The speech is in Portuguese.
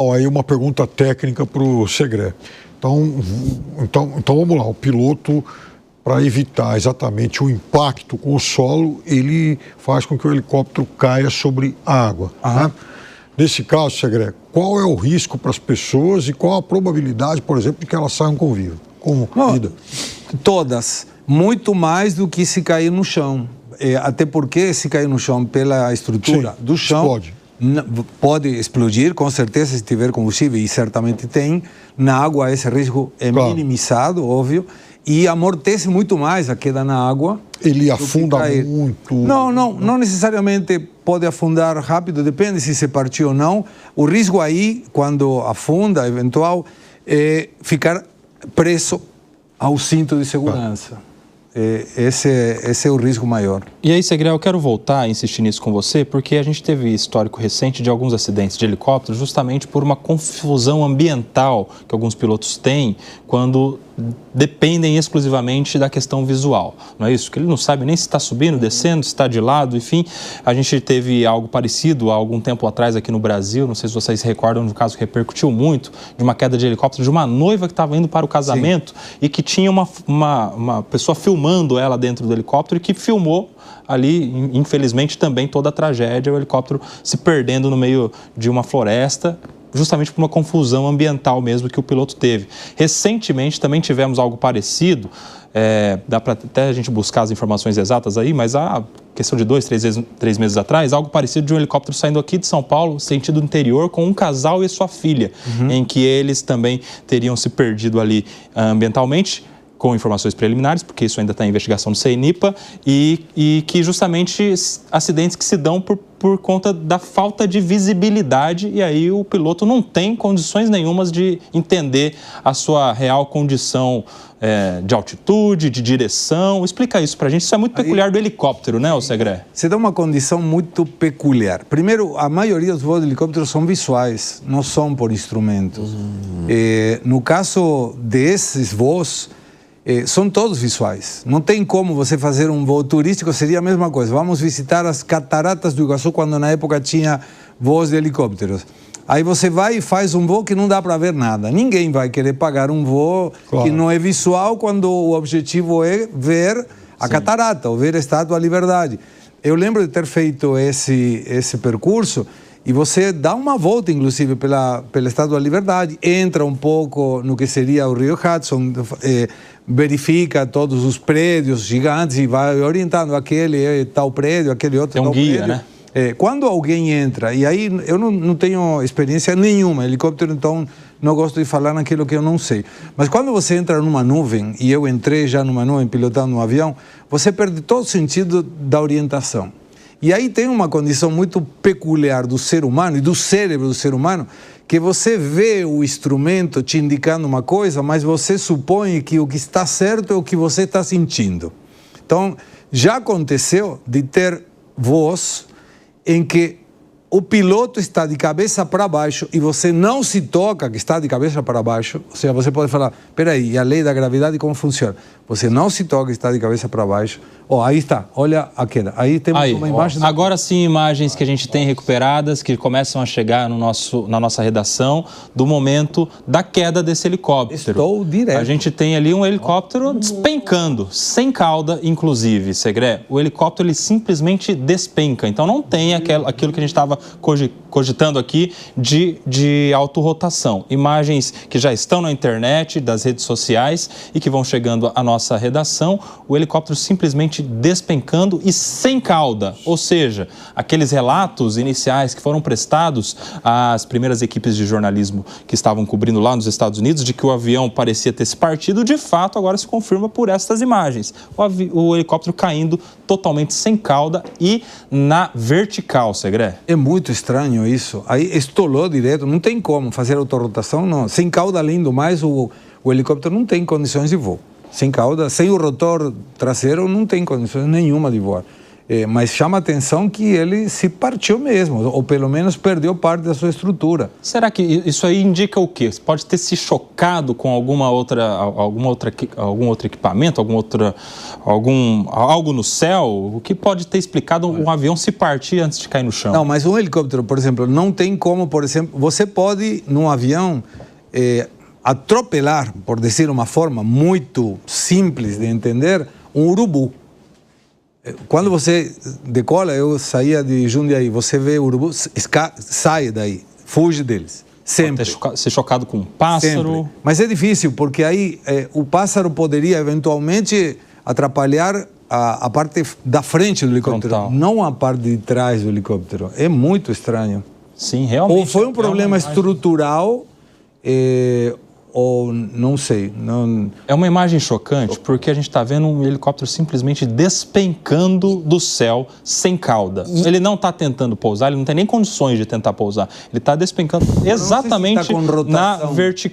Ó, aí uma pergunta técnica para o Segré. Então vamos lá, o piloto, para evitar exatamente o impacto com o solo, ele faz com que o helicóptero caia sobre a água. Né? Nesse caso, Segré, qual é o risco para as pessoas e qual a probabilidade, por exemplo, de que elas saiam com vida? Todas. Muito mais do que se cair no chão. Até porque se cair no chão pela estrutura do chão... Pode explodir, com certeza, se tiver combustível, e certamente tem. Na água esse risco é minimizado, óbvio, e amortece muito mais a queda na água. Ele afunda muito? Não necessariamente pode afundar rápido, depende se partiu ou não. O risco aí, quando afunda, eventual, é ficar preso ao cinto de segurança. Esse é o risco maior. E aí, Segré, eu quero voltar a insistir nisso com você, porque a gente teve histórico recente de alguns acidentes de helicóptero justamente por uma confusão ambiental que alguns pilotos têm quando dependem exclusivamente da questão visual, não é isso? Que ele não sabe nem se está subindo, descendo, se está de lado, enfim. A gente teve algo parecido há algum tempo atrás aqui no Brasil, não sei se vocês se recordam, no caso que repercutiu muito, de uma queda de helicóptero de uma noiva que estava indo para o casamento e que tinha uma pessoa filmando ela dentro do helicóptero e que filmou ali, infelizmente, também toda a tragédia, o helicóptero se perdendo no meio de uma floresta, justamente por uma confusão ambiental mesmo que o piloto teve. Recentemente também tivemos algo parecido, dá para até a gente buscar as informações exatas aí, mas há questão de 3 meses atrás, algo parecido de um helicóptero saindo aqui de São Paulo, sentido interior, com um casal e sua filha, em que eles também teriam se perdido ali ambientalmente, com informações preliminares, porque isso ainda está em investigação do CENIPA, e que justamente acidentes que se dão por conta da falta de visibilidade, e aí o piloto não tem condições nenhumas de entender a sua real condição de altitude, de direção. Explica isso para a gente, isso é muito peculiar do helicóptero, né, Segré? Você dá uma condição muito peculiar. Primeiro, a maioria dos voos de helicóptero são visuais, não são por instrumentos. No caso desses voos, são todos visuais. Não tem como você fazer um voo turístico, seria a mesma coisa. Vamos visitar as cataratas do Iguaçu, quando na época tinha voos de helicópteros. Aí você vai e faz um voo que não dá para ver nada. Ninguém vai querer pagar um voo que não é visual, quando o objetivo é ver a catarata, ou ver a Estátua da Liberdade. Eu lembro de ter feito esse percurso, e você dá uma volta, inclusive, pela Estátua da Liberdade, entra um pouco no que seria o Rio Hudson, verifica todos os prédios gigantes e vai orientando aquele tal prédio, aquele outro tal prédio. Tem um guia, né? Quando alguém entra, e aí eu não tenho experiência nenhuma, helicóptero, então não gosto de falar naquilo que eu não sei. Mas quando você entra numa nuvem, e eu entrei já numa nuvem pilotando um avião, você perde todo o sentido da orientação. E aí tem uma condição muito peculiar do ser humano e do cérebro do ser humano, que você vê o instrumento te indicando uma coisa, mas você supõe que o que está certo é o que você está sentindo. Então, já aconteceu de ter voos em que o piloto está de cabeça para baixo e você não se toca que está de cabeça para baixo. Ou seja, você pode falar, peraí, e a lei da gravidade como funciona? Você não se toca que está de cabeça para baixo. Aí está, olha a queda. Aí temos uma imagem... Agora sim, imagens que a gente tem recuperadas, que começam a chegar na nossa redação, do momento da queda desse helicóptero. Estou direto. A gente tem ali um helicóptero despencando, sem cauda, inclusive, Segré. O helicóptero, ele simplesmente despenca. Então não tem aquilo que a gente estava cogitando aqui de autorrotação. Imagens que já estão na internet, das redes sociais e que vão chegando à nossa redação. O helicóptero simplesmente despencando e sem cauda, ou seja, aqueles relatos iniciais que foram prestados às primeiras equipes de jornalismo que estavam cobrindo lá nos Estados Unidos, de que o avião parecia ter se partido, de fato agora se confirma por estas imagens. O helicóptero caindo totalmente sem cauda e na vertical, Segré. É muito estranho isso, aí estolou direto, não tem como fazer autorrotação, não. Sem cauda, além do mais, o helicóptero não tem condições de voo. Sem cauda, sem o rotor traseiro, não tem condições nenhuma de voar. Mas chama a atenção que ele se partiu mesmo, ou pelo menos perdeu parte da sua estrutura. Será que isso aí indica o quê? Você pode ter se chocado com algum outro equipamento, algo no céu, o que pode ter explicado um avião se partir antes de cair no chão? Não, mas um helicóptero, por exemplo, não tem como, por exemplo, você pode, num avião, atropelar, por dizer uma forma muito simples de entender, um urubu. Quando você decola, eu saía de Jundiaí, você vê o urubu, sai daí, fuge deles, sempre. Pode ser chocado com um pássaro. Sempre. Mas é difícil, porque aí o pássaro poderia eventualmente atrapalhar a parte da frente do helicóptero, frontal, não a parte de trás do helicóptero. É muito estranho. Sim, realmente. Ou foi um problema estrutural, ou não sei. Não... É uma imagem chocante porque a gente está vendo um helicóptero simplesmente despencando do céu sem cauda. Ele não está tentando pousar, ele não tem nem condições de tentar pousar. Ele está despencando exatamente na vertical.